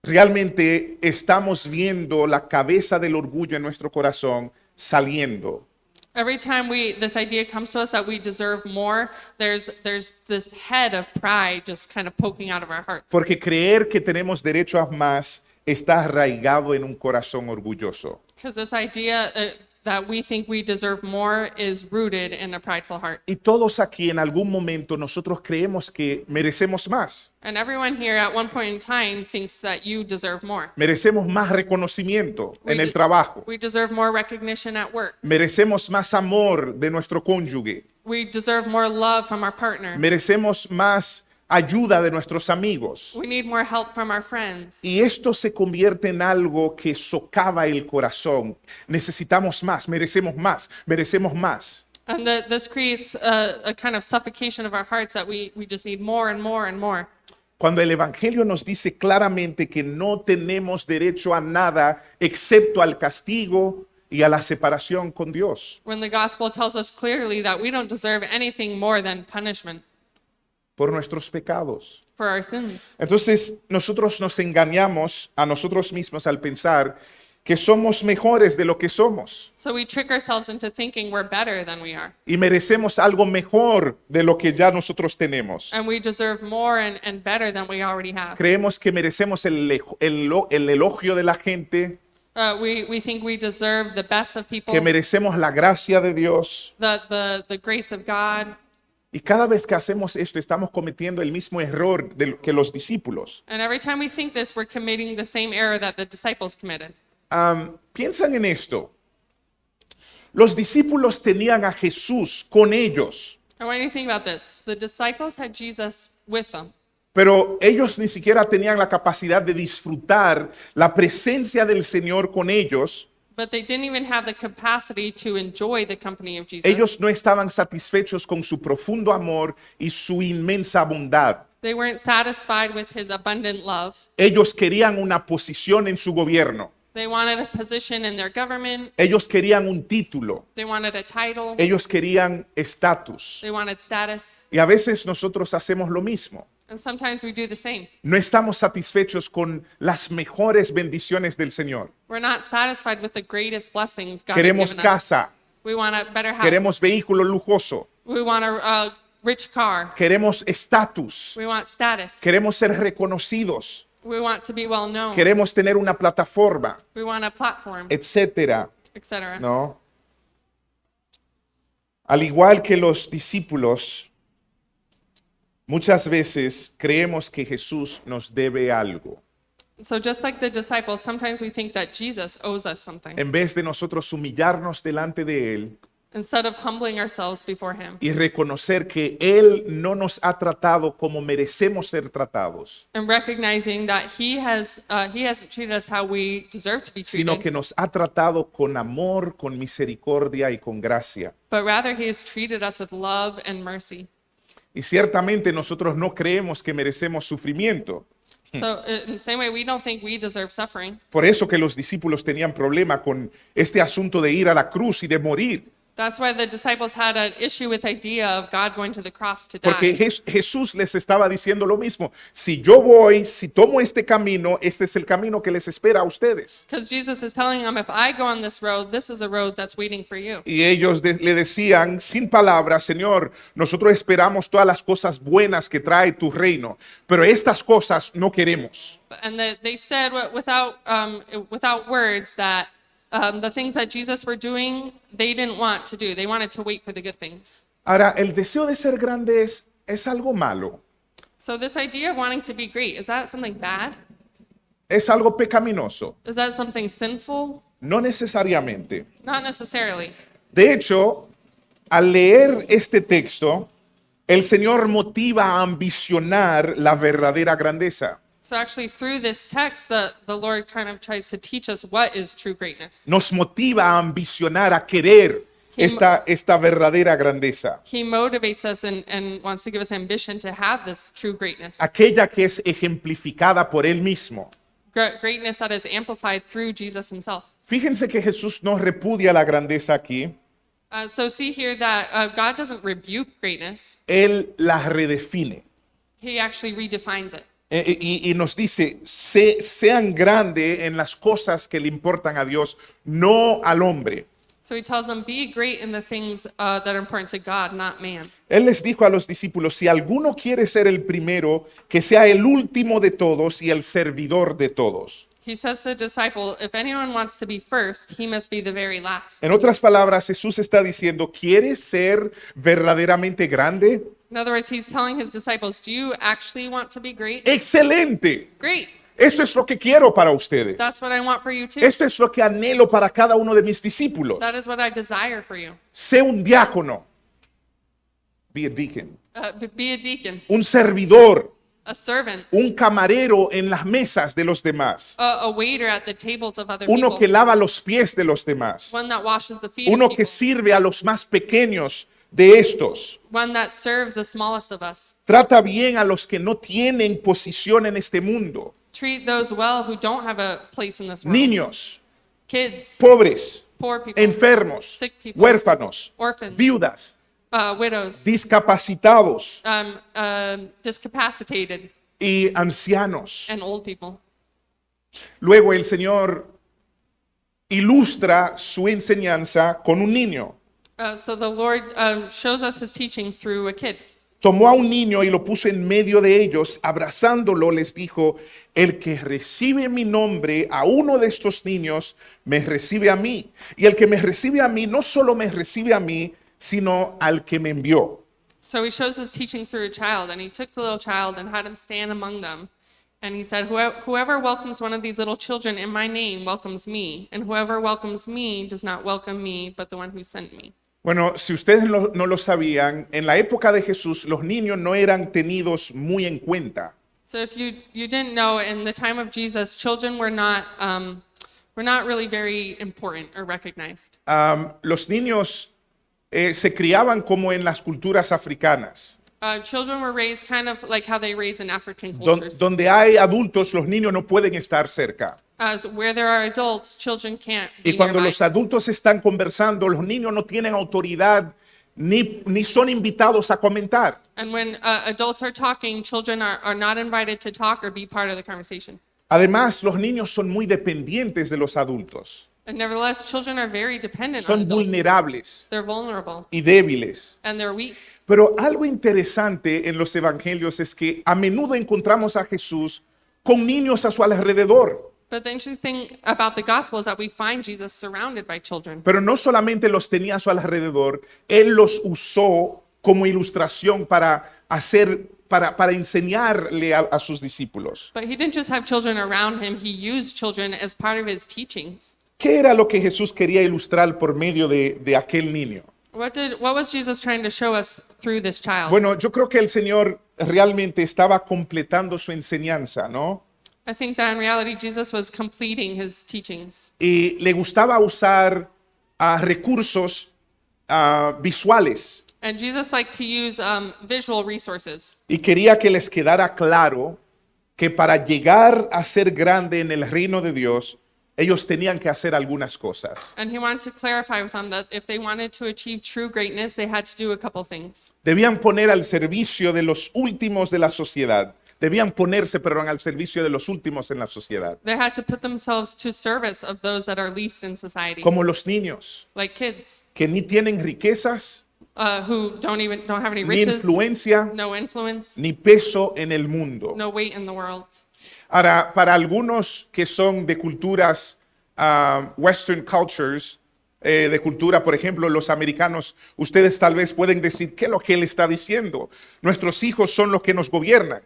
realmente estamos viendo la cabeza del orgullo en nuestro corazón saliendo. Every time this idea comes to us that we deserve more, there's this head of pride just kind of poking out of our hearts. Porque creer que tenemos derecho a más está arraigado en un corazón orgulloso. Because this idea that we think we deserve more is rooted in a prideful heart. Y todos aquí en algún momento nosotros creemos que merecemos más. And everyone here at one point in time thinks that you deserve more. Merecemos más reconocimiento en el trabajo. We deserve more recognition at work. Merecemos más amor de nuestro cónyuge. We deserve more love from our partner. Merecemos más ayuda de nuestros amigos. We need more help from our friends. Y esto se convierte en algo que socava el corazón. Necesitamos más, merecemos más, merecemos más. And this creates a kind of suffocation of our hearts that we just need more and more and more. Cuando el Evangelio nos dice claramente que no tenemos derecho a nada excepto al castigo y a la separación con Dios. When the gospel tells us clearly that we don't deserve anything more than punishment Por nuestros pecados. for our sins. Entonces nosotros nos engañamos a nosotros mismos al pensar que somos mejores de lo que somos So we trick ourselves into thinking we're better than we are. y merecemos algo mejor de lo que ya nosotros tenemos. And we deserve more and better than we already have. Creemos que merecemos el elogio de la gente, We think we deserve the best of people, que merecemos la gracia de Dios. the grace of God. Y cada vez que hacemos esto, estamos cometiendo el mismo error que los discípulos. And every time we think this, we're committing the same error that the disciples committed. Piensan en esto. Los discípulos tenían a Jesús con ellos, And when you think about this, the disciples had Jesus with them, pero ellos ni siquiera tenían la capacidad de disfrutar la presencia del Señor con ellos. but they didn't even have the capacity to enjoy the company of Jesus. Ellos no estaban satisfechos con su profundo amor y su inmensa bondad. They weren't satisfied with his abundant love. Ellos querían una posición en su gobierno. They wanted a position in their government. Ellos querían un título. They wanted a title. Ellos querían estatus. They wanted status. Y a veces nosotros hacemos lo mismo. And sometimes we do the same. No estamos satisfechos con las mejores bendiciones del Señor. We're not satisfied with the greatest blessings God Queremos has given us. casa, We want a better house. queremos vehículo lujoso, We want a rich car. queremos estatus, We want status. queremos ser reconocidos, We want to be well known. queremos tener una plataforma, We want a platform, etcétera, etc. ¿no? Al igual que los discípulos, muchas veces creemos que Jesús nos debe algo. So just like the disciples, sometimes we think that Jesus owes us something. En vez de nosotros humillarnos delante de Él Instead of humbling ourselves before him y reconocer que Él no nos ha tratado como merecemos ser tratados, and recognizing that he hasn't treated us how we deserve to be sino treated, que nos ha tratado con amor, con misericordia y con gracia. but rather he has treated us with love and mercy. Y ciertamente nosotros no creemos que merecemos sufrimiento. So in the same way, we don't think we deserve suffering. Por eso que los discípulos tenían problema con este asunto de ir a la cruz y de morir. That's why the disciples had an issue with the idea of God going to the cross to Porque die. Jesús les estaba diciendo lo mismo. Si yo voy, si tomo este camino, este es el camino que les espera a ustedes. Because Jesus is telling them, if I go on this road, this is a road that's waiting for you. Y ellos le decían sin palabras, Señor, nosotros esperamos todas las cosas buenas que trae tu reino, pero estas cosas no queremos. And they said without words that the things that Jesus were doing, they didn't want to do. They wanted to wait for the good things. Ahora, el deseo de ser grande es algo malo, So this idea of wanting to be great, is that something bad? es algo pecaminoso, Is that something sinful? no necesariamente. Not necessarily. De hecho, al leer este texto, el Señor motiva a ambicionar la verdadera grandeza. So actually through this text, the Lord kind of tries to teach us what is true greatness. Nos motiva a ambicionar, a querer esta verdadera grandeza. He motivates us and wants to give us ambition to have this true greatness. Aquella que es ejemplificada por Él mismo. Greatness that is amplified through Jesus himself. Fíjense que Jesús no repudia la grandeza aquí. So see here that God doesn't rebuke greatness. Él la redefine. He actually redefines it. Y nos dice, sean grandes en las cosas que le importan a Dios, no al hombre. So he tells them, be great in the things that are important to God, not man. Él les dijo a los discípulos, si alguno quiere ser el primero, que sea el último de todos y el servidor de todos. He says to the disciple, if anyone wants to be first, he must be the very last. En otras palabras, Jesús está diciendo, ¿quieres ser verdaderamente grande? In other words, he's telling his disciples, do you actually want to be great? ¡Excelente! Great. Esto es lo que quiero para ustedes. That's what I want for you too. Esto es lo que anhelo para cada uno de mis discípulos. That is what I desire for you. Sé un diácono. Be a deacon. Be a deacon, Un servidor. a servant, Un camarero en las mesas de los demás. a waiter at the tables of other Uno que people, lava los pies de los demás. one that washes the feet of Uno people, que sirve a los más pequeños de estos. one that serves the smallest of us. Trata bien a los que no tienen posición en este mundo. Treat those well who don't have a place in this world. Niños, Kids, pobres, poor people, enfermos, sick people, huérfanos, orphans, viudas, widows, discapacitados discapacitated, y ancianos. and old people. Luego el Señor ilustra su enseñanza con un niño. So the Lord shows us his teaching through a kid. Tomó a un niño y lo puso en medio de ellos, abrazándolo les dijo, el que recibe mi nombre a uno de estos niños, me recibe a mí. Y el que me recibe a mí, no solo me recibe a mí, sino al que me envió. So he shows his teaching through a child, and he took the little child and had him stand among them. And he said, whoever welcomes one of these little children in my name welcomes me, and whoever welcomes me does not welcome me, but the one who sent me. Bueno, si ustedes no lo sabían, en la época de Jesús los niños no eran tenidos muy en cuenta. So if you didn't know, in the time of Jesus, children were not really very important or recognized. Los niños se criaban como en las culturas africanas. Children were raised kind of like how they raise in African Don- cultures. donde hay adultos, los niños no pueden estar cerca. As where there are adults, children can't be Y cuando nearby. los adultos están conversando, los niños no tienen autoridad ni son invitados a comentar. And when adults are talking, children are not invited to talk or be part of the conversation. Además, los niños son muy dependientes de los adultos. And nevertheless, children are very dependent on Son adults. vulnerables They're vulnerable y débiles. and they're weak. Pero algo interesante en los evangelios es que a menudo encontramos a Jesús con niños a su alrededor. But the interesting thing about the gospel is that we find Jesus surrounded by children. Pero no solamente los tenía a su alrededor, Él los usó como ilustración para enseñarle a sus discípulos. But he didn't just have children around him, he used children as part of his teachings. ¿Qué era lo que Jesús quería ilustrar por medio de aquel niño? What was Jesus trying to show us through this child? Bueno, yo creo que el Señor realmente estaba completando su enseñanza, ¿no? I think that in reality Jesus was completing his teachings. Y le gustaba usar recursos visuales And Jesus liked to use visual resources. y quería que les quedara claro que para llegar a ser grande en el reino de Dios, ellos tenían que hacer algunas cosas. And he wanted to clarify with them that if they wanted to achieve true greatness, they had to do a couple things. Debían poner al servicio de los últimos de la sociedad. Debían ponerse, perdón, al servicio de los últimos en la sociedad. They had to put themselves to service of those that are least in society, Como los niños, like kids que ni tienen riquezas, who don't have any ni riches, influencia, no influence, ni peso en el mundo. no weight in the world. Ahora, para algunos que son de culturas, Western cultures, de cultura, por ejemplo, los americanos, ustedes tal vez pueden decir, ¿qué es lo que él está diciendo? Nuestros hijos son los que nos gobiernan.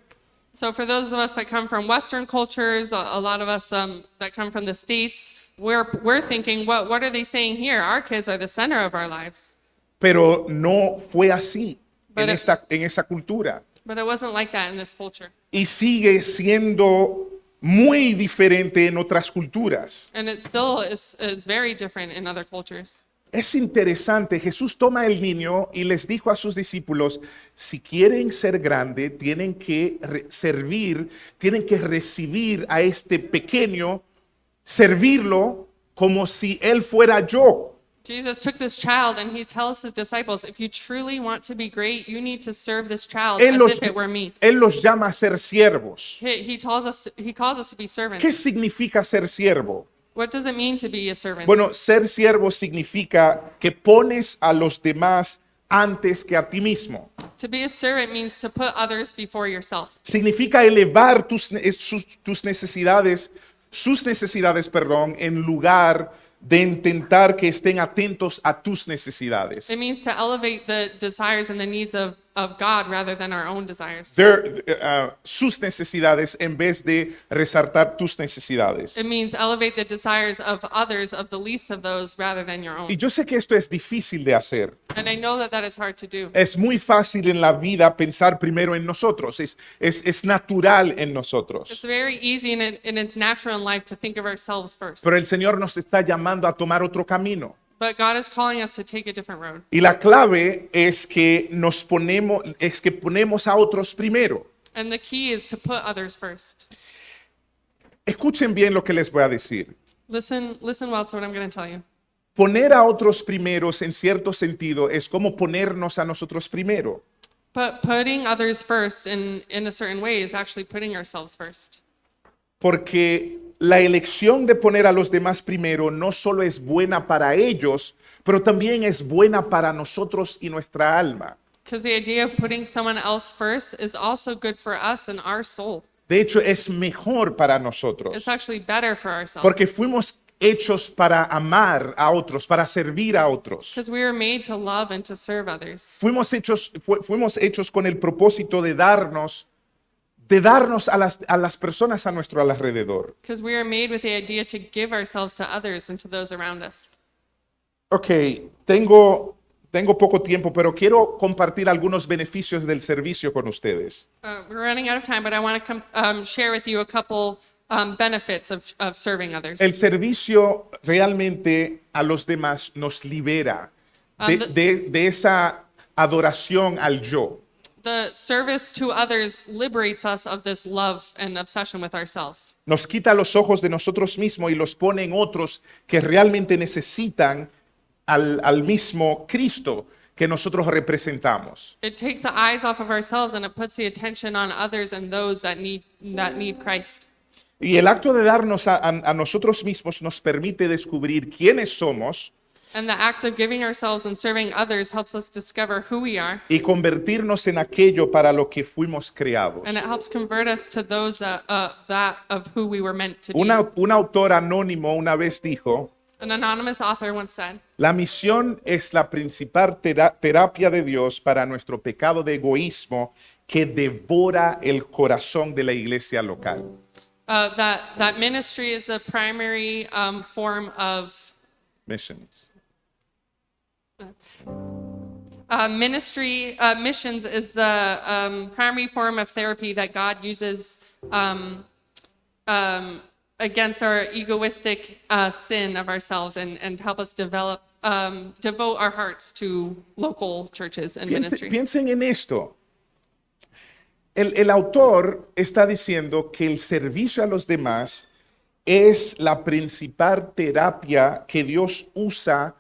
So for those of us that come from Western cultures, a lot of us that come from the States, we're thinking, what are they saying here? Our kids are the center of our lives. Pero no fue así But en esa cultura. But it wasn't like that in this culture. Y sigue siendo muy diferente en otras culturas. And it still is very different in other cultures. Es interesante, Jesús toma el niño y les dijo a sus discípulos, si quieren ser grande, tienen que servir, tienen que recibir a este pequeño, servirlo como si él fuera yo. Jesus took this child and he tells his disciples, if you truly want to be great, you need to serve this child as if it were me. Él los llama a ser siervos. He calls us to be servants. ¿Qué significa ser siervo? What does it mean to be a servant? Bueno, ser siervo significa que pones a los demás antes que a ti mismo. To be a servant means to put others before yourself. Significa elevar sus necesidades, en lugar de intentar que estén atentos a tus necesidades. It means to elevate the desires and the needs of God rather than our own desires. Sus necesidades en vez de resaltar tus necesidades. It means elevate the desires of others, of the least of those, rather than your own. Y yo sé que esto es difícil de hacer. And I know that is hard to do. Es muy fácil en la vida pensar primero en nosotros. Es natural en nosotros. It's very easy and it's natural in life to think of ourselves first. Pero el Señor nos está llamando a tomar otro camino. But God is calling us to take a different road. Y la clave es que ponemos a otros primero. And the key is to put others first. Escuchen bien lo que les voy a decir. Listen well to what I'm going to tell you. Poner a otros primeros en cierto sentido es como ponernos a nosotros primero. But putting others first in a certain way is actually putting ourselves first. Porque la elección de poner a los demás primero no solo es buena para ellos, pero también es buena para nosotros y nuestra alma. Because the idea of putting someone else first is also good for us and our soul. De hecho, es mejor para nosotros. It's actually better for ourselves. Porque fuimos hechos para amar a otros, para servir a otros. Because we were made to love and to serve others. Fuimos hechos con el propósito de darnos a las personas a nuestro alrededor. Because we are made with the idea to give ourselves to others and to those around us. Ok, tengo poco tiempo, pero quiero compartir algunos beneficios del servicio con ustedes. We're running out of time, but I want to share with you a couple benefits of serving others. El servicio realmente a los demás nos libera de esa adoración al yo. The service to others liberates us of this love and obsession with ourselves. Nos quita los ojos de nosotros mismos y los pone en otros que realmente necesitan al mismo Cristo que nosotros representamos. It takes the eyes off of ourselves and it puts the attention on others and those that need Christ. Y el acto de darnos a nosotros mismos nos permite descubrir quiénes somos. And the act of giving ourselves and serving others helps us discover who we are. Y convertirnos en aquello para lo que fuimos creados. And it helps convert us to those that of who we were meant to be. Un autor anónimo una vez dijo, An anonymous author once said, la misión es la principal terapia de Dios para nuestro pecado de egoísmo que devora el corazón de la iglesia local. that ministry is the primary form of Missions. missions is the primary form of therapy that God uses against our egoistic sin of ourselves and help us devote our hearts to local churches and ministry. Piensen en esto. El autor está diciendo que el servicio a los demás es la principal terapia que Dios usa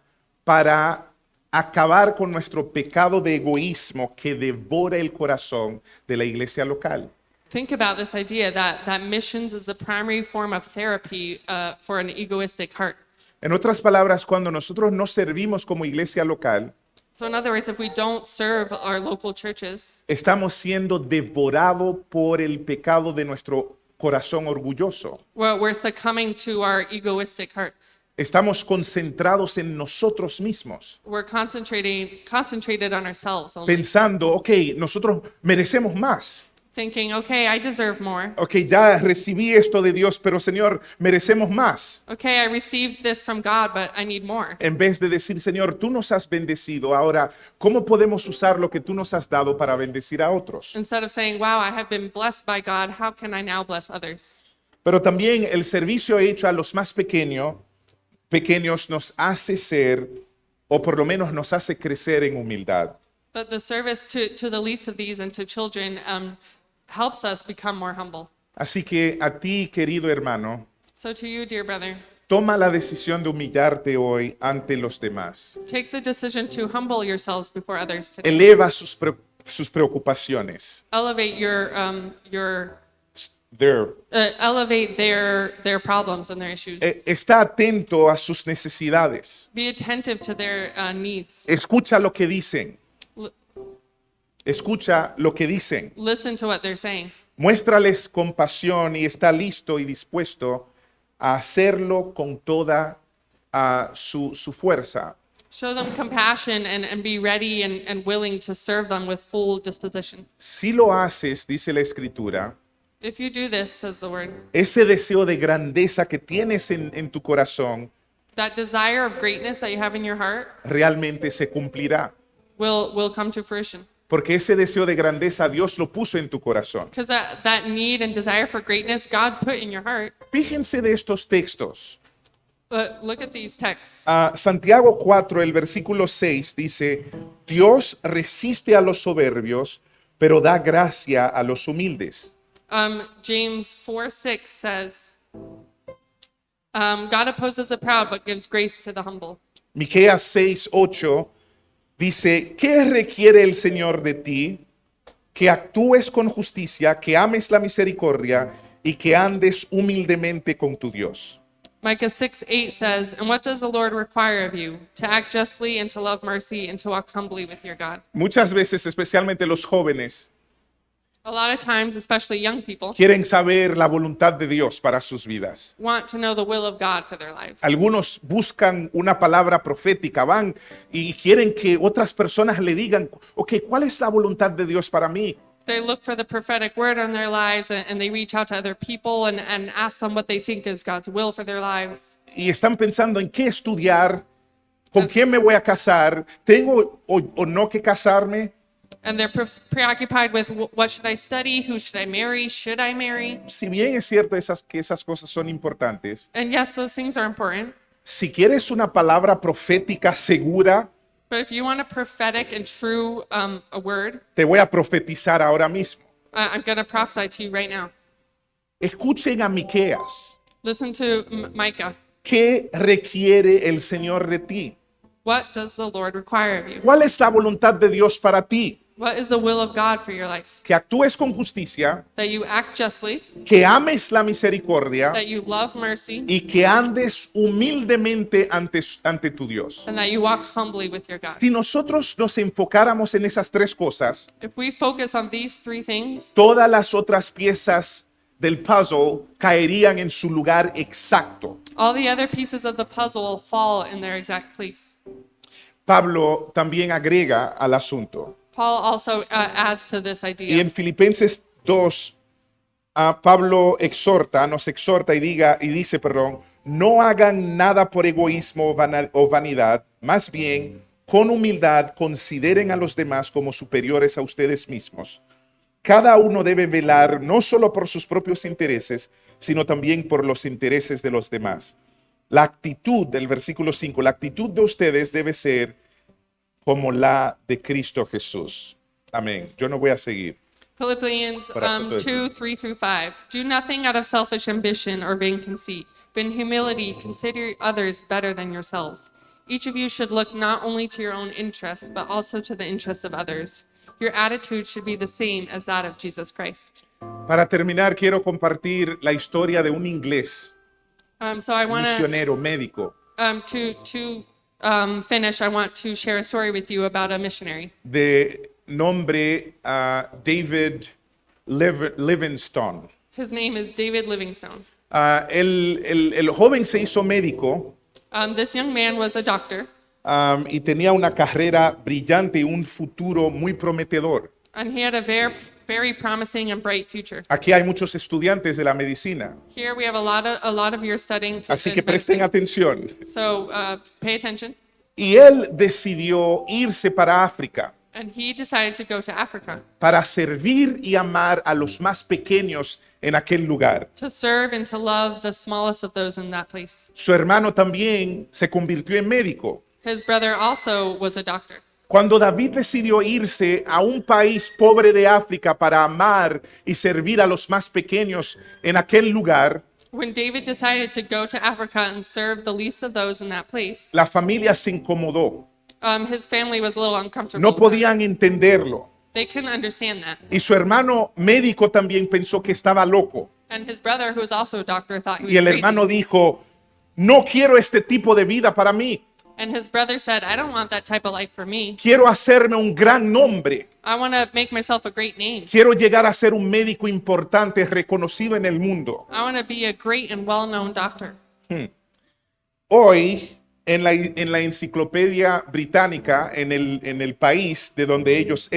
para acabar con nuestro pecado de egoísmo que devora el corazón de la iglesia local. Think about this idea that missions is the primary form of therapy for an egoistic heart. En otras palabras, cuando nosotros no servimos como iglesia local, So in other words, if we don't serve our local churches, estamos siendo devorados por el pecado de nuestro corazón orgulloso. we're succumbing to our egoistic hearts. Estamos concentrados en nosotros mismos, We're concentrated on ourselves only, pensando, ok, nosotros merecemos más. thinking, okay, I deserve more. Ok, ya recibí esto de Dios, pero Señor, merecemos más. Okay, I received this from God, but I need more. En vez de decir, Señor, tú nos has bendecido, ahora, ¿cómo podemos usar lo que tú nos has dado para bendecir a otros? Instead of saying, wow, I have been blessed by God, how can I now bless others? Pero también el servicio hecho a los más pequeños nos hace ser, o por lo menos nos hace crecer en humildad. But the service to the least of these and to children helps us become more humble. Así que a ti, querido hermano, So to you, dear brother, toma la decisión de humillarte hoy ante los demás. take the decision to humble yourselves before others today. Eleva sus preocupaciones. Elevate elevate their problems and their issues. Está atento a sus necesidades. Be attentive to their needs. Escucha lo que dicen. L- Escucha lo que dicen. listen to what they're saying. Muéstrales compasión y está listo y dispuesto a hacerlo con toda su fuerza. Show them compassion and be ready and willing to serve them with full disposition. Si lo haces, dice la Escritura, If you do this, says the word, ese deseo de grandeza que tienes en tu corazón that desire of greatness that you have in your heart realmente se cumplirá. will come to fruition. Porque ese deseo de grandeza Dios lo puso en tu corazón. Because that need and desire for greatness God put in your heart. Fíjense de estos textos. But look at these texts. Santiago 4, el versículo 6 dice, Dios resiste a los soberbios, pero da gracia a los humildes. James 4:6 says, God opposes the proud but gives grace to the humble. Miqueas 6, 8 dice, ¿qué requiere el Señor de ti? Que actúes con justicia, que ames la misericordia y que andes humildemente con tu Dios. Micah 6:8 says, and what does the Lord require of you? To act justly and to love mercy and to walk humbly with your God. Muchas veces, especialmente los jóvenes, A lot of times, especially young people, quieren saber la voluntad de Dios para sus vidas. want to know the will of God for their lives. Algunos buscan una palabra profética, van y quieren que otras personas le digan, ok, ¿cuál es la voluntad de Dios para mí? They look for the prophetic word on their lives and they reach out to other people and ask them what they think is God's will for their lives. Y están pensando en qué estudiar, con quién me voy a casar, tengo o no que casarme. And they're preoccupied with what should I study, who should I marry, should I marry? Si bien es cierto que esas cosas son importantes, And yes, those things are important. si quieres una palabra profética segura, But if you want a prophetic and true a word, te voy a profetizar ahora mismo. I'm going to prophesy to you right now. Escuchen a Miqueas. Listen to Micah. ¿Qué requiere el Señor de ti? What does the Lord require of you? ¿Cuál es la voluntad de Dios para ti? What is the will of God for your life? Que actúes con justicia, That you act justly, que ames la misericordia that you love mercy, y que andes humildemente ante tu Dios. and that you walk humbly with your God. Si nosotros nos enfocáramos en esas tres cosas, If we focus on these three things, todas las otras piezas del puzzle caerían en su lugar exacto. all the other pieces of the puzzle will fall in their exact place. Pablo también agrega al asunto. Paul also adds to this Y idea. en Filipenses 2, Pablo nos exhorta y dice, no hagan nada por egoísmo o vanidad, más bien, con humildad, consideren a los demás como superiores a ustedes mismos. Cada uno debe velar no solo por sus propios intereses, sino también por los intereses de los demás. La actitud del versículo 5, la actitud de ustedes debe ser como la de Cristo Jesús. Amén. Yo no voy a seguir. Philippians Para todo 2:3-5. Do nothing out of selfish ambition or vain conceit, but in humility consider others better than yourselves. Each of you should look not only to your own interests, but also to the interests of others. Your attitude should be the same as that of Jesus Christ. Para terminar, quiero compartir la historia de un inglés, So I want misionero, médico, to finish. I want to share a story with you about a missionary. de nombre David Livingstone. His name is David Livingstone. El joven se hizo médico This young man was a doctor, y tenía una carrera brillante y un futuro muy prometedor. and he had a very promising and bright future. Aquí hay muchos estudiantes de la medicina, Here we have a lot of you studying to así que in presten medicine. atención. So pay attention. Y él decidió irse para África And he decided to go to Africa para servir y amar a los más pequeños en aquel lugar. to serve and to love the smallest of those in that place. Su hermano también se convirtió en médico. His brother also was a doctor. Cuando David decidió irse a un país pobre de África para amar y servir a los más pequeños en aquel lugar, When David decided to go to Africa and serve the least of those in that place, la familia se incomodó. his family was a little uncomfortable. No podían entenderlo. They couldn't understand that. Y su hermano médico también pensó que estaba loco. And his brother, who was also a doctor, thought he was Y el crazy. hermano dijo, no quiero este tipo de vida para mí. And his brother said, I don't want that type of life for me. Quiero hacerme un gran nombre. I want to make myself a great name. Quiero llegar a ser un médico importante, reconocido en el mundo. I want to be a great and well-known doctor. Hoy, en la enciclopedia británica, en el país de donde ellos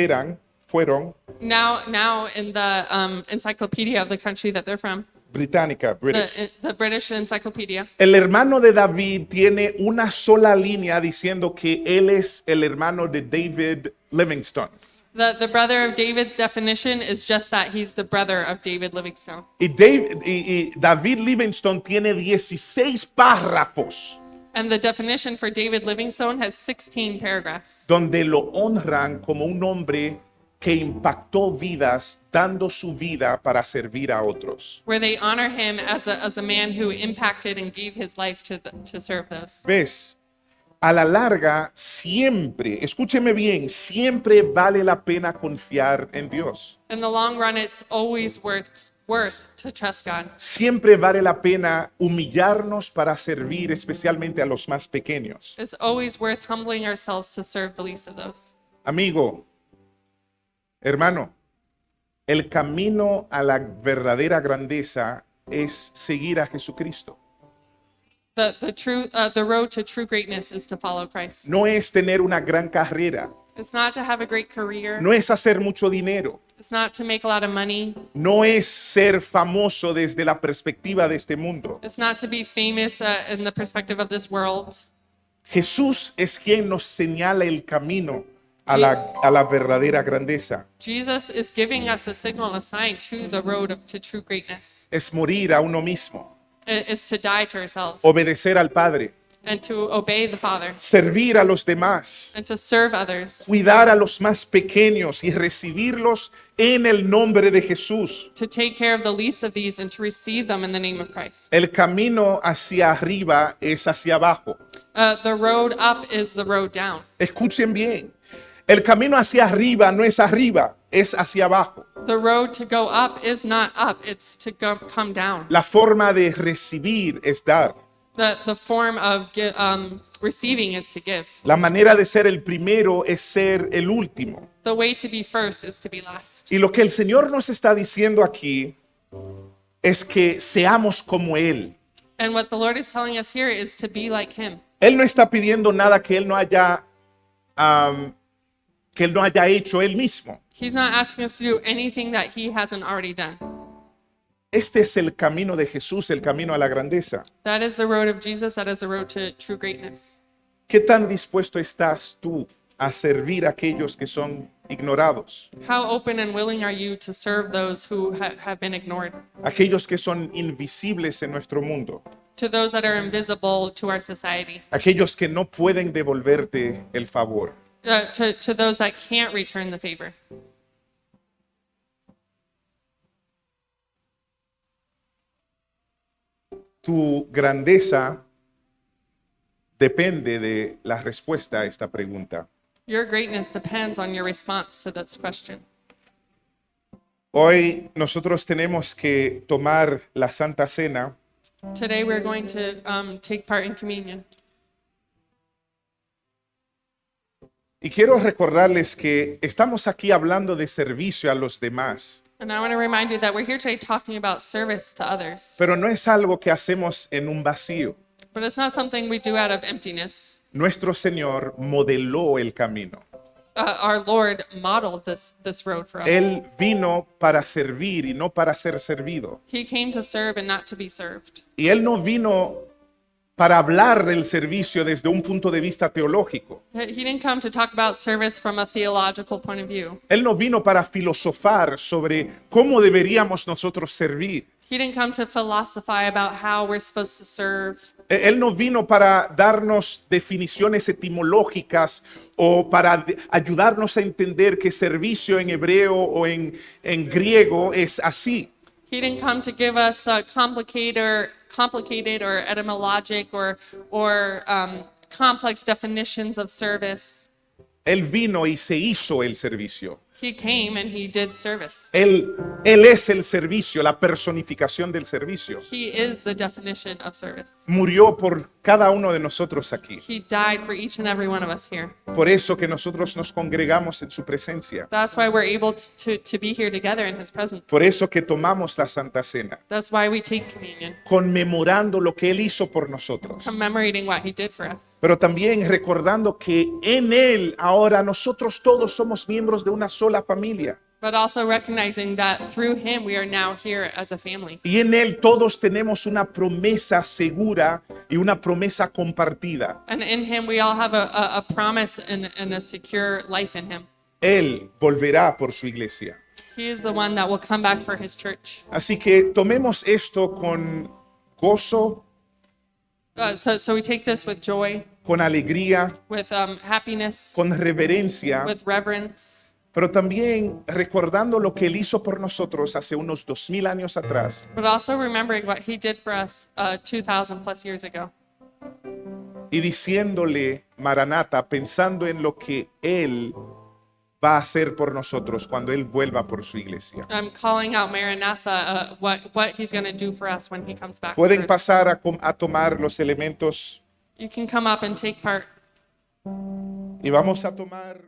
fueron, Now in the encyclopedia of the country that they're from, británica, British. the British Encyclopedia, El hermano de David tiene una sola línea diciendo que él es el hermano de David Livingstone. the brother of David's definition is just that he's the brother of David Livingstone. Y David Livingstone tiene 16 párrafos And the definition for David Livingstone has 16 paragraphs, donde lo honran como un hombre que impactó vidas dando su vida para servir a otros. where they honor him as a man who impacted and gave his life to serve those. ¿Ves? A la larga, siempre, escúcheme bien, siempre vale la pena confiar en Dios. In the long run, it's always worth to trust God. Siempre vale la pena humillarnos para servir, especialmente a los más pequeños. It's always worth humbling ourselves to serve the least of those. Amigo, hermano, el camino a la verdadera grandeza es seguir a Jesucristo. The road to true greatness is to follow Christ. No es tener una gran carrera, It's not to have a great career. no es hacer mucho dinero, It's not to make a lot of money. no es ser famoso desde la perspectiva de este mundo. It's not to be famous in the perspective of this world. Jesús es quien nos señala el camino a la verdadera grandeza. Jesus is giving us a signal, a sign to the road to true greatness. Es morir a uno mismo, It's to die to ourselves obedecer al Padre, and to obey the Father servir a los demás, and to serve others, cuidar a los más pequeños y recibirlos en el nombre de Jesús. to take care of the least of these and to receive them in the name of Christ. El camino hacia arriba es hacia abajo. The road up is the road down. Escuchen bien. El camino hacia arriba no es arriba, es hacia abajo. The road to go up is not up, it's to come down. La forma de recibir es dar. The form of receiving is to give. La manera de ser el primero es ser el último. The way to be first is to be last. Y lo que el Señor nos está diciendo aquí es que seamos como Él. And what the Lord is telling us here is to be like Him. Él no está pidiendo nada que Él no haya hecho Él mismo. He's not asking us to do anything that He hasn't already done. Este es el camino de Jesús, el camino a la grandeza. That is the road of Jesus. That is the road to true greatness. ¿Qué tan dispuesto estás tú a servir a aquellos que son ignorados? How open and willing are you to serve those who have been ignored? Aquellos que son invisibles en nuestro mundo. To those that are invisible to our society. Aquellos que no pueden devolverte el favor. To those that can't return the favor. Tu grandeza depende de la respuesta a esta pregunta. Your greatness depends on your response to this question. Hoy nosotros tenemos que tomar la Santa Cena Today we're going to take part in communion. y quiero recordarles que estamos aquí hablando de servicio a los demás, And I want to remind you that we're here today talking about service to others. pero no es algo que hacemos en un vacío. But it's not something we do out of emptiness. Nuestro Señor modeló el camino. Our Lord modeled this road for us. Él vino para servir y no para ser servido. He came to serve and not to be served. Y Él no vino para hablar del servicio desde un punto de vista teológico. He didn't come to talk about service from a theological point of view. Él no vino para filosofar sobre cómo deberíamos nosotros servir. He didn't come to philosophize about how we're supposed to serve. Él no vino para darnos definiciones etimológicas o para ayudarnos a entender que servicio en hebreo o en griego es así. He didn't come to give us complicated or etymologic or complex definitions of service. Él vino y se hizo el servicio. He came and he did service. Él es el servicio, la personificación del servicio. He is the definition of service. Murió por cada uno de nosotros aquí. He died for each and every one of us here. Por eso que nosotros nos congregamos en su presencia. That's why we're able to be here together in his presence. Por eso que tomamos la Santa Cena, That's why we take communion, conmemorando lo que Él hizo por nosotros. commemorating what he did for us. Pero también recordando que en Él ahora nosotros todos somos miembros de una sola familia. But also recognizing that through him we are now here as a family. Y en Él todos tenemos una promesa segura y una promesa compartida. And in him we all have a promise and a secure life in him. Él volverá por su iglesia. He is the one that will come back for his church. Así que tomemos esto con gozo, So we take this with joy, con alegría, with happiness, con reverencia, with reverence, pero también recordando lo que Él hizo por nosotros hace unos 2000 años atrás. but also remembering what he did for us 2,000 plus years ago. Y diciéndole, Maranata, pensando en lo que Él va a hacer por nosotros cuando Él vuelva por su iglesia. I'm calling out Maranatha, what he's going to do for us when he comes back. Pueden pasar a tomar los elementos You can come up and take part. y vamos a tomar